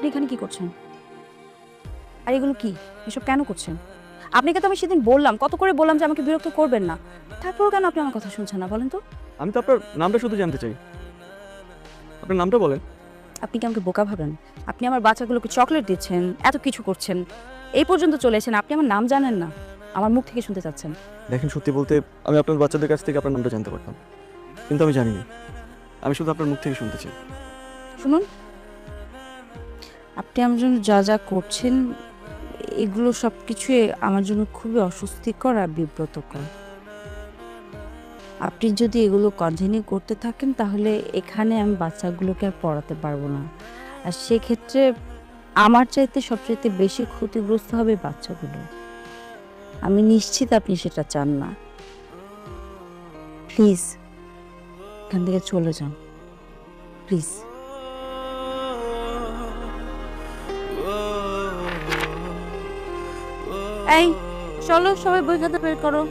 আপনি এখানে কি করছেন? আর এগুলো কি? এসব কেন করছেন? আপনাকে তো আমি সেদিন বললাম, কত করে বললাম যে আমাকে বিরক্ত করবেন না। তারপরেও কেন আপনি আমার কথা শুনছেন না বলেন তো? আমি তো আপনার নামটা শুধু জানতে চাই। আপনার নামটা বলেন। আপনি কি আমাকে বোকা ভাবেন? আপনি আমার বাচ্চাগুলোকে চকলেট দিচ্ছেন, এত কিছু করছেন। এই পর্যন্ত চলে এসেছেন, আপনি আমার নাম জানেন না। আমার মুখ থেকে শুনতে চাচ্ছেন। দেখেন, সত্যি বলতে আমি আপনার বাচ্চাদের কাছ থেকে আপনার নামটা জানতে পারতাম, কিন্তু আমি জানি না। আমি শুধু আপনার মুখ থেকে শুনতে চাই। শুনুন, আপনি আমার জন্য যা যা করছেন, এগুলো সব কিছুই আমার জন্য খুবই অস্বস্তিকর আর বিব্রতকর। আপনি যদি এগুলো কন্টিনিউ করতে থাকেন তাহলে এখানে আমি বাচ্চাগুলোকে আর পড়াতে পারবো না। আর সেক্ষেত্রে আমার চাইতে সবচাইতে বেশি ক্ষতিগ্রস্ত হবে বাচ্চাগুলো। আমি নিশ্চিত আপনি সেটা চান না। প্লিজ এখান থেকে চলে যান, প্লিজ। এই চলো, সবাই বই খাতা বের করো।